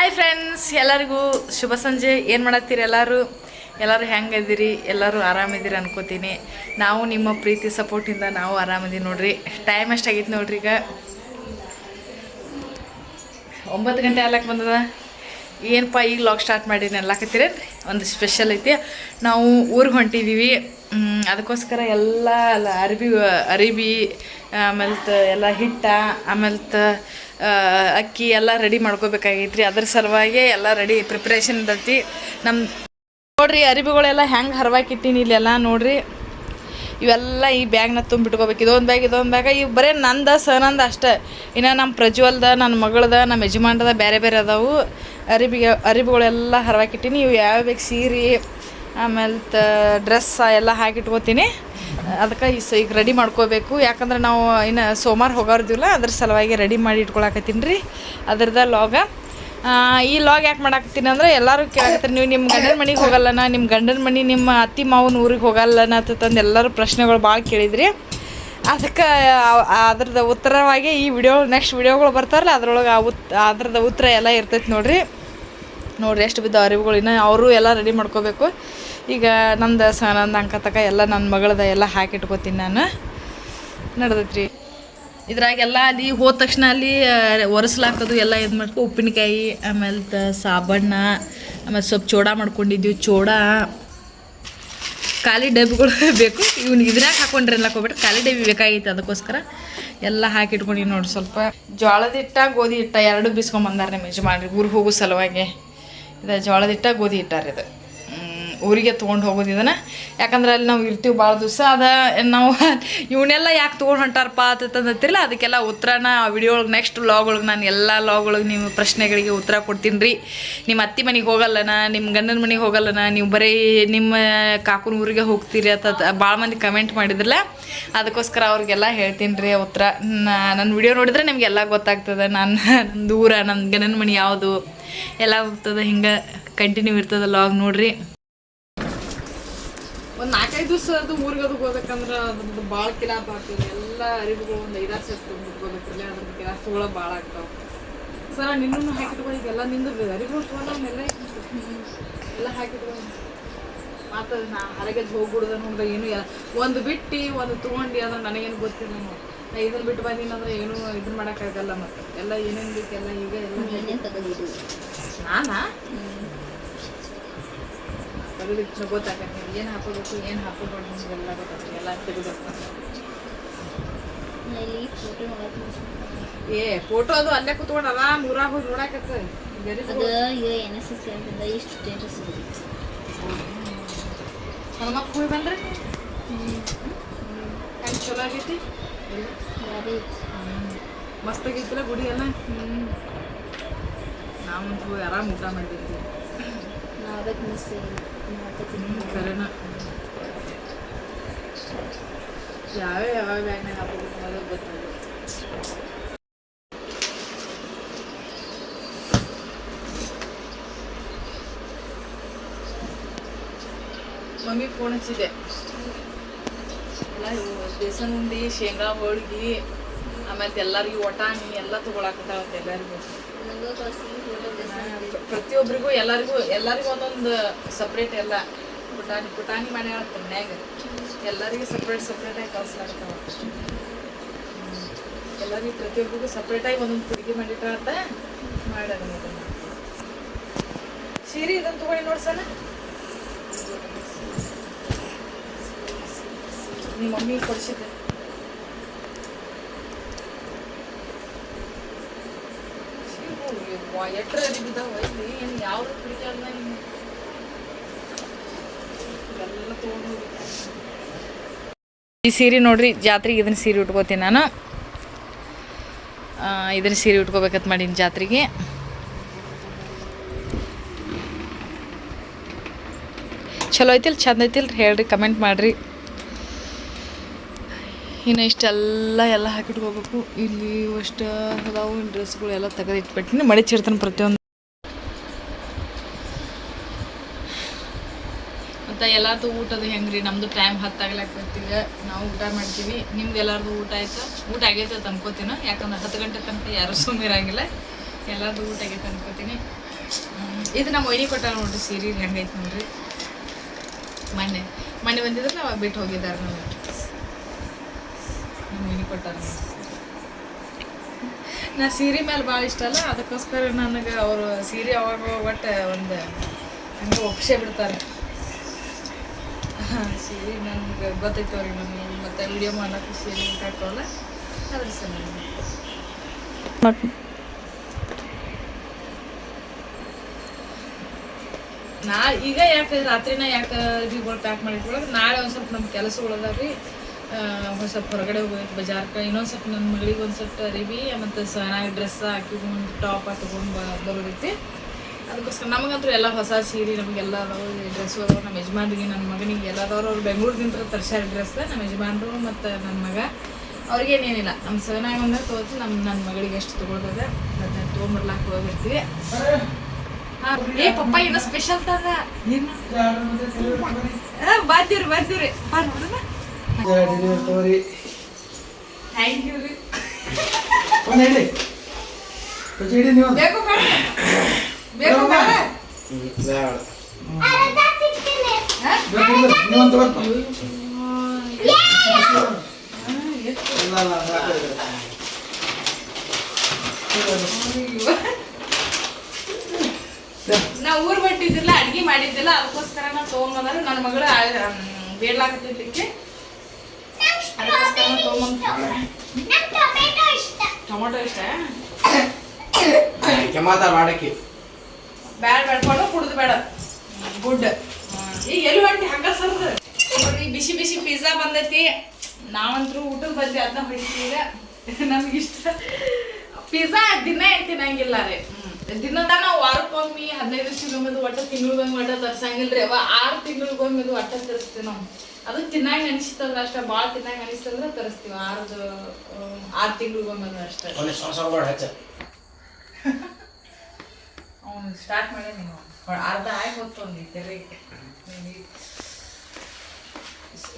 Hi friends, ಎಲ್ಲರಿಗೂ ಶುಭ ಸಂಜೆ. ಏನು ಮಾಡತ್ತೀರಿ? ಎಲ್ಲರೂ ಹೆಂಗದಿರಿ? ಎಲ್ಲರೂ ಆರಾಮಿದ್ದೀರಿ ಅನ್ಕೋತೀನಿ. ನಾವು ನಿಮ್ಮ ಪ್ರೀತಿ ಸಪೋರ್ಟಿಂದ ನಾವು ಆರಾಮಿದ್ದೀವಿ ನೋಡ್ರಿ. ಟೈಮ್ ಎಷ್ಟಾಗೈತೆ ನೋಡ್ರಿ, ಈಗ 9 ಗಂಟೆ ಆಗ್ಲಕ್ಕೆ ಬಂದದ. ಏನಪ್ಪ ಈಗ ಲಾಗ್ ಸ್ಟಾರ್ಟ್ ಮಾಡೀನಿ ಅನ್ಲಾಕತ್ತೀರಿ? ಒಂದು ಸ್ಪೆಷಲ್ ಐತಿ. ನಾವು ಊರಿಗೆ ಹೊಂಟಿದ್ದೀವಿ. ಅದಕ್ಕೋಸ್ಕರ ಎಲ್ಲ ಅರಿಬಿ ಆಮೇಲೆ ಎಲ್ಲ ಹಿಟ್ಟ ಆಮೇಲೆ ಅಕ್ಕಿ ಎಲ್ಲ ರೆಡಿ ಮಾಡ್ಕೋಬೇಕಾಗೈತ್ರಿ. ಅದ್ರ ಸಲುವಾಗಿ ಎಲ್ಲ ರೆಡಿ ಪ್ರಿಪ್ರೇಷನ್ ಇರ್ತೈತಿ. ನಮ್ಮ ನೋಡ್ರಿ ಅರಿಬಿಗಳೆಲ್ಲ ಹೆಂಗೆ ಹರವಾಕಿಟ್ಟಿನಿ ಇಲ್ಲೆಲ್ಲ ನೋಡ್ರಿ. ಇವೆಲ್ಲ ಈ ಬ್ಯಾಗ್ನ ತುಂಬಿಟ್ಕೋಬೇಕು. ಇದೊಂದು ಬ್ಯಾಗ್ ಇವು ಬರೀ ನಂದು ಸನಂದ ಅಷ್ಟೇ. ಇನ್ನು ನಮ್ಮ ಪ್ರಜ್ವಲ್ದ, ನನ್ನ ಮಗಳದ, ನಮ್ಮ ಯಜಮಾನ್ರದ ಬೇರೆ ಬೇರೆ ಅದಾವು. ಅರಿಬಿಗಳೆಲ್ಲ ಹರವಾಕಿಟ್ಟಿನಿ. ಇವು ಯಾವ ಬೇಕು ಸೀರೆ ಆಮೇಲೆ ಡ್ರೆಸ್ ಎಲ್ಲ ಹಾಕಿಟ್ಕೋತೀನಿ. ಅದಕ್ಕೆ ಈಗ ರೆಡಿ ಮಾಡ್ಕೋಬೇಕು. ಯಾಕಂದ್ರೆ ನಾವು ಇನ್ನು ಸೋಮವಾರ ಹೋಗೋರ್ದಿಲ್ಲ, ಅದ್ರ ಸಲುವಾಗಿ ರೆಡಿ ಮಾಡಿ ಇಟ್ಕೊಳಕತ್ತೀನಿ ರೀ. ಅದ್ರದ್ದು ಲಾಗ. ಈ ಲಾಗ್ ಯಾಕೆ ಮಾಡಾಕತ್ತೀನಿ ಅಂದ್ರೆ ಎಲ್ಲರೂ ಕೇಳಾಕತ್ತೀರಿ, ನೀವು ನಿಮ್ಮ ಗಂಡನ ಮನೆಗೆ ಹೋಗಲ್ಲನ, ನಿಮ್ಮ ಗಂಡನ ಮನೆ ನಿಮ್ಮ ಅತ್ತಿ ಮಾವನ ಊರಿಗೆ ಹೋಗಲ್ಲನ ಅಂತಂದು ಎಲ್ಲರೂ ಪ್ರಶ್ನೆಗಳು ಭಾಳ ಕೇಳಿದ್ರಿ. ಅದಕ್ಕೆ ಅದ್ರದ್ದು ಉತ್ತರವಾಗಿ ಈ ನೆಕ್ಸ್ಟ್ ವಿಡಿಯೋಗಳು ಬರ್ತಾರಲ್ಲ, ಅದ್ರೊಳಗೆ ಅದ್ರದ್ದು ಉತ್ತರ ಎಲ್ಲ ಇರ್ತೈತಿ ನೋಡ್ರಿ ಎಷ್ಟು ಬಿದ್ದು ಅರಿವುಗಳು. ಇನ್ನು ಅವರು ಎಲ್ಲ ರೆಡಿ ಮಾಡ್ಕೋಬೇಕು. ಈಗ ನಂದು ನಂದು ಅಂಕತಕ ಎಲ್ಲ ನನ್ನ ಮಗಳದ ಎಲ್ಲ ಹಾಕಿಟ್ಕೋತೀನಿ ನಾನು. ನಡೆದೈತ್ರಿ ಇದ್ರಾಗೆಲ್ಲ ಅಲ್ಲಿ ಹೋದ ತಕ್ಷಣ ಅಲ್ಲಿ ಒರೆಸ್ಲಾಕೋದು ಎಲ್ಲ ಇದು ಮಾಡ್ಕೊ. ಉಪ್ಪಿನಕಾಯಿ ಆಮೇಲೆ ಸಾಬಣ್ಣ ಆಮೇಲೆ ಸ್ವಲ್ಪ ಚೋಡ ಮಾಡ್ಕೊಂಡಿದ್ದೀವಿ. ಚೋಡ ಖಾಲಿ ಡಬ್ಬಿಗಳು ಬೇಕು. ಇವ್ನಿಗೆ ಇದ್ರಾಗ ಹಾಕೊಂಡ್ರೆ ಎಲ್ಲ ಹೋಗ್ಬಿಟ್ಟು ಖಾಲಿ ಡಬ್ಬಿ ಬೇಕಾಗಿತ್ತು. ಅದಕ್ಕೋಸ್ಕರ ಎಲ್ಲ ಹಾಕಿಟ್ಕೊಂಡು ನೋಡಿ. ಸ್ವಲ್ಪ ಜೋಳದ ಹಿಟ್ಟ ಗೋಧಿ ಹಿಟ್ಟ ಎರಡು ಬಿಸ್ಕೊಂಬಂದಾರೆ ನಮ್ಮ ಯಜಮಾನ್ರಿ ಊರಿಗೆ ಹೋಗೋ ಸಲುವಾಗಿ. ಇದು ಜೋಳದ ಹಿಟ್ಟ ಗೋಧಿ ಹಿಟ್ಟಾರ. ಇದು ಊರಿಗೆ ತೊಗೊಂಡು ಹೋಗೋದು ಇದನ್ನು. ಯಾಕಂದ್ರೆ ಅಲ್ಲಿ ನಾವು ಇರ್ತೀವಿ ಭಾಳ ದಿವಸ. ನಾವು ಇವನ್ನೆಲ್ಲ ಯಾಕೆ ತೊಗೊಂಡು ಹೊಂಟಾರಪ್ಪ ಅಂತಂದಿಲ್ಲ. ಅದಕ್ಕೆಲ್ಲ ಉತ್ತರನ ವಿಡಿಯೋ ಒಳಗೆ ನೆಕ್ಸ್ಟ್ ಲಾಗ್ ಒಳಗೆ ನಾನು ಎಲ್ಲ ಲಾಗ್ ಒಳಗೆ ನಿಮ್ಮ ಪ್ರಶ್ನೆಗಳಿಗೆ ಉತ್ತರ ಕೊಡ್ತೀನಿ ರೀ. ನಿಮ್ಮ ಅತ್ತಿ ಮನೆಗೆ ಹೋಗಲ್ಲನ, ನಿಮ್ಮ ಗಂಡನ ಮನೆಗೆ ಹೋಗಲ್ಲನ, ನೀವು ಬರೀ ನಿಮ್ಮ ಕಾಕುನ ಊರಿಗೆ ಹೋಗ್ತೀರಿ ಅಂತ ಭಾಳ ಮಂದಿ ಕಮೆಂಟ್ ಮಾಡಿದ್ರಲ್ಲ. ಅದಕ್ಕೋಸ್ಕರ ಅವ್ರಿಗೆಲ್ಲ ಹೇಳ್ತೀನಿ ರೀ ಉತ್ತರ. ನನ್ನ ವಿಡಿಯೋ ನೋಡಿದ್ರೆ ನಿಮಗೆಲ್ಲ ಗೊತ್ತಾಗ್ತದೆ. ನನ್ನ ದೂರ ನನ್ನ ಗಂಡನ ಮನೆ ಯಾವುದು ಎಲ್ಲ ಹೋಗ್ತದೆ. ಹಿಂಗೆ ಕಂಟಿನ್ಯೂ ಇರ್ತದೆ ಲಾಗ್ ನೋಡ್ರಿ. ಒಂದು 4-5 ದಿವಸ ಅದು ಊರಿಗೆ ಹೋಗ್ಬೇಕಂದ್ರೆ ಅದ್ರದ್ದು ಭಾಳ ಕಿಲಾಪ್ ಆಗ್ತದೆ. ಎಲ್ಲ ಅರಿವುಗಳು ಒಂದು 5-6 ಸೆಟ್ ಮುಟ್ಕೋಬೇಕಲ್ಲ. ಅದ್ರದ್ದು ಕಿಲಾಸ್ಗಳು ಭಾಳ ಆಗ್ತಾವೆ. ಸರ್ ನಿನ್ನೂ ಹಾಕಿಟ್ಕೊಂಡು ಈಗೆಲ್ಲ ನಿಂದು ಅರಿವುಗಳು ತೊಗೊಂಡು ಎಲ್ಲ ಹಾಕಿಟ್ಕೊಂಡು ಮಾತ್ರ ನಾ ಹೊರಗೆ ಹೋಗ್ಬಿಡ್ದೆ ನೋಡಿದ್ರೆ ಏನು ಒಂದು ಬಿಟ್ಟು ಒಂದು ತೊಗೊಂಡು ಅಂದ್ರೆ ನನಗೇನು ಗೊತ್ತಿಲ್ಲ. ನಾ ಇದನ್ನು ಬಿಟ್ಟು ಬಂದೀನಿ ಅಂದ್ರೆ ಏನೂ ಇದನ್ನು ಮಾಡೋಕ್ಕಾಗಲ್ಲ. ಮತ್ತು ಎಲ್ಲ ಏನೇನು ಬೇಕೆಲ್ಲ ಈಗ ಎಲ್ಲ ನಾನಾ ತೆಗೆದಿಟ್ಟು ಗೊತ್ತಾಗತ್ತೆ. ಏನು ಹಾಕೋಬೇಕು ಏನು ಹಾಕೋಬಾರ್ದು ನಿಮಗೆಲ್ಲ ಗೊತ್ತಾಗ್ತದೆ. ಎಲ್ಲ ತೆಗೆದಪ್ಪ ಫೋಟೋ ಅದು ಅಲ್ಲೇ ಕೂತ್ಕೊಂಡು ಆರಾಮ್ ಊರಾಗ ಹೋಗಿ ನೋಡಾಕತ್ತೆ. ಹನುಮಪ್ಪ ಹೋಗಿ ಬಂದ್ರೆ ಹೆಂಗೆ ಚಲೋ ಆಗೈತಿ. ಮಸ್ತ್ ಆಗೈತಿಲ್ಲ ಗುಡಿ ಎಲ್ಲ. ನಾವಂತೂ ಹೋಗಿ ಆರಾಮ್ ಊಟ ಮಾಡಿರ್ತೀವಿ. ಕರೆನ ಯಾವ ಬ್ಯಾಗ್ನಾಗ ಹಾಕೋಬೇಕು ಅನ್ನೋದು ಗೊತ್ತಾಗ. ಮಮ್ಮಿ ಫೋನ್ ಹಚ್ಚಿದೆ. ಎಲ್ಲ ಬೇಸನ್ ಉಂಡಿ, ಶೇಂಗಾ ಹೋಳ್ಗಿ ಆಮೇಲೆ ಎಲ್ಲರಿಗೂ ಒಟಾಣಿ ಎಲ್ಲ ತೊಗೊಳಕತ್ತಾವಂತೆ. ಎಲ್ಲರಿಗೂ ಪ್ರತಿಯೊಬ್ಬರಿಗೂ ಎಲ್ಲರಿಗೂ ಒಂದೊಂದು ಸಪ್ರೇಟ್ ಎಲ್ಲ ಪುಟಾಣಿ ಮಾಡಿ ಹೇಳ್ತಾರೆ ಮನ್ಯಾಗ. ಎಲ್ಲರಿಗೂ ಸಪ್ರೇಟಾಗಿ ಕಳ್ಸಲಾಗ್ತಾವ. ಎಲ್ಲರಿಗೂ ಪ್ರತಿಯೊಬ್ಬರಿಗೂ ಸಪ್ರೇಟಾಗಿ ಒಂದೊಂದು ಪುಡಿಗೆ ಮಾಡಿಟ್ಟ ಮಾಡ್ಯಾರ. ಸೀರೆ ಇದನ್ನು ತೊಗೊಂಡು ನೋಡ್ಸಣ. ನಿಮ್ಮ ಮಮ್ಮಿ ಕೊಡಿಸಿದ್ದೆ. ಎಟ್ರ ಅರಿಬಿದ್ದಾವ ಇಲ್ಲಿ. ಏನು ಯಾವುದು pidicaadna ನಿಮಗೆ ಎಲ್ಲ ತಗೊಂಡು ಹೋಗಿ. ಈ ಸೀರೆ ನೋಡ್ರಿ, ಜಾತ್ರೆಗೆ ಇದನ್ನ ಸೀರೆ ಉಟ್ಕೋತೀನಿ ನಾನು. ಇದನ್ನ ಸೀರೆ ಉಟ್ಕೋಬೇಕಂತ ಮಾಡೀನಿ ಜಾತ್ರೆಗೆ. ಚಲೋ ಐತಿಲ್ಲ ಚಂದ ಐತಿಲ್ಲ ಹೇಳ್ರಿ, ಕಮೆಂಟ್ ಮಾಡಿರಿ. ಇನ್ನು ಇಷ್ಟೆಲ್ಲ ಹಾಕಿಟ್ಕೋಬೇಕು. ಇಲ್ಲಿ ಅಷ್ಟು ಅದಾವು ಡ್ರೆಸ್ಗಳು ಎಲ್ಲ ತೆಗೆದಿಟ್ಬಿಟ್ಟಿನಿ, ಮಡಿಚಿರ್ತಾನೆ ಪ್ರತಿಯೊಂದು. ಮತ್ತು ಎಲ್ಲರದು ಊಟದು ಹೆಂಗ್ರಿ, ನಮ್ಮದು ಟೈಮ್ 10 ಆಗ್ಲಾಗ್ತಿರ್ತೀವಿ, ನಾವು ಊಟ ಮಾಡ್ತೀವಿ. ನಿಮ್ದು ಎಲ್ಲರದು ಊಟ ಆಯ್ತು? ಊಟ ಆಗೈತೆ ಅಂತ ಅನ್ಕೋತೀನಿ. ಯಾಕಂದ್ರೆ 10 ಗಂಟೆ ತನಕ ಯಾರೂ ಸುಮ್ಮಿರಂಗಿಲ್ಲ. ಎಲ್ಲರದು ಊಟ ಆಗೈತೆ ಅನ್ಕೋತೀನಿ. ಇದು ನಮ್ಮ ಒಯ್ನಿ ಕೊಟ್ಟ ನೋಡ್ರಿ ಸೀರೆ ಹೆಂಗೈತೆ ನೋಡ್ರಿ. ಮೊನ್ನೆ ಬಂದಿದ್ರೆ ನಾವು ಬಿಟ್ಟು ಹೋಗಿದ್ದಾರೆ ನಮ್ಮ ಒಯ್ನಿ ಕೊಟ್ಟಾರ. ನಾ ಸೀರೆ ಮೇಲೆ ಭಾಳ ಇಷ್ಟ ಅಲ್ಲ, ಅದಕ್ಕೋಸ್ಕರ ನನಗೆ ಅವರು ಸೀರೆ ಅವಾಗ ಒಟ್ಟು ಒಂದು ಹಂಗೆ ಒಪ್ಸೇ ಬಿಡ್ತಾರೆ. ಸೀರೆ ನನ್ಗೆ ಗೊತ್ತೈತೆ ಅವ್ರಿಗೆ, ನಾನು ಮತ್ತು ವಿಡಿಯೋ ಮಾಡೋಕ್ಕೆ ಸೀರೆ ಕಾಕೋಲ್ಲ ಅದ್ರ ಸಲ ಈಗ ಯಾಕೆ ರಾತ್ರಿನ ಯಾಕೆ ಅರ್ಬಿಗಳು ಪ್ಯಾಕ್ ಮಾಡಿಟ್ಕೊಳಕ್ಕೆ, ನಾಳೆ ಒಂದು ಸ್ವಲ್ಪ ನಮ್ಮ ಕೆಲಸಗಳದಾವ ರೀ. ಒಂದು ಸ್ವಲ್ಪ ಹೊರಗಡೆ ಹೋಗ್ಬೇಕು ಬಜಾರ್ಗೆ. ಇನ್ನೊಂದು ಸ್ವಲ್ಪ ನನ್ನ ಮಗಳಿಗೆ ಒಂದು ಸ್ವಲ್ಪ ಅರಿವಿ ಮತ್ತು ಚೆನ್ನಾಗಿ ಡ್ರೆಸ್ ಹಾಕಿಕೊಂಡು ಟಾಪ್ ತೊಗೊಂಡು ಬರೋದೈತಿ. ಅದಕ್ಕೋಸ್ಕರ ನಮಗಂತೂ ಎಲ್ಲ ಹೊಸ ಸೀರೆ ನಮಗೆಲ್ಲ ಅದಾವೆ, ಡ್ರೆಸ್ಸು ಅದಾವೆ. ನಮ್ಮ ಯಜಮಾನ್ರಿಗೆ ನನ್ನ ಮಗನಿಗೆ ಎಲ್ಲದವ್ರು ಅವ್ರು ಬೆಂಗಳೂರಿನಿಂದ ತರ್ಸ್ಯಾರ ಡ್ರೆಸ್. ನಮ್ಮ ಯಜಮಾನ್ರು ಮತ್ತು ನನ್ನ ಮಗ ಅವ್ರಿಗೇನೇನಿಲ್ಲ. ನಮ್ಮ ಸನಾಗಿ ಒಂದೇ ತೊಗೊಳ್ತೀವಿ. ನನ್ನ ಮಗಳಿಗೆ ಎಷ್ಟು ತೊಗೊಳ್ತದೆ ಅದನ್ನ ತೊಗೊಂಬರ್ಲಾಕ ಹೋಗಿರ್ತೀವಿ. ಏ ಪಪ್ಪ ಏನೋ ಸ್ಪೆಷಲ್ ತಂದ ಬಾದ್ದಿವ್ರಿ ಥ್ಯಾಂಕ್ ಯು ರೀ. ಬೇಕು ಬೇಕು ನಾ ಊರ್ ಬಿಟ್ಟಿದ್ದಿಲ್ಲ, ಅಡ್ಗೆ ಮಾಡಿದ್ದಿಲ್ಲ, ಅದಕ್ಕೋಸ್ಕರ ನಾ ತೊಗೊಂಬಂದ್ರೆ ನನ್ನ ಮಗಳು ಬೇಡ್ಲಾಕತ್ತಿರ್ಲಿಕ್ಕೆ ಅದಕ್ಕೋಸ್ಕರ ಟೊಮೊಟೊ ಇಷ್ಟ ಬ್ಯಾಡ ಬೇಡ್ಕೊಂಡು ಕುಡ್ದು ಬೇಡ ಗುಡ್. ಈಗ ಎಲ್ಲಿ ಹೊಂಟಿ ಹಂಗ ಸರ್ದು ನೋಡ್ರಿ, ಬಿಸಿ ಬಿಸಿ ಪಿಜ್ಜಾ ಬಂದೈತಿ. ನಾವಂತರೂ ಊಟಕ್ಕೆ ಬಂದ್ವಿ, ಅದನ್ನ ಹೊಡಿತೀವಿ. ಈಗ ನಮ್ಗಿಷ್ಟ ಪಿಜ್ಜಾ ದಿನ ಏನ್ ತಿನ್ನಂಗಿಲ್ಲ ರೀ. ದಿನದ ನಾವು ವಾರಕ್ಕೊಮ್ಮೆ 15 ದಿವಸಕ್ಕೊಮ್ಮೆ ಒಟ್ಟ ತಿಂಗಳಿಗೊಮ್ಮೆ ಒಟ್ಟ ತರ್ಸಂಗಿಲ್ರಿ. 6 ತಿಂಗಳಿಗೊಮ್ಮೆ ಒಟ್ಟ ತರಿಸ್ತೀವಿ ನಾವು. ಅದು ತಿನ್ನಾಗ ಅನಿಸ್ತಂದ್ರೆ ಅಷ್ಟೇ, ಭಾಳ ತಿನ್ನಾಗ ಅನಿಸ್ತಂದ್ರೆ ತರಿಸ್ತೀವಿ. 6 ತಿಂಗಳಿಗೊಮ್ಮೆ ಅಷ್ಟೇ. ಅವ್ನು ಸ್ಟಾರ್ಟ್ ಮಾಡಿ ನೀವು ಅರ್ಧ ಆಗಿ ಹೋಗ್ತೊಂದು ತೆರಿಗೆ.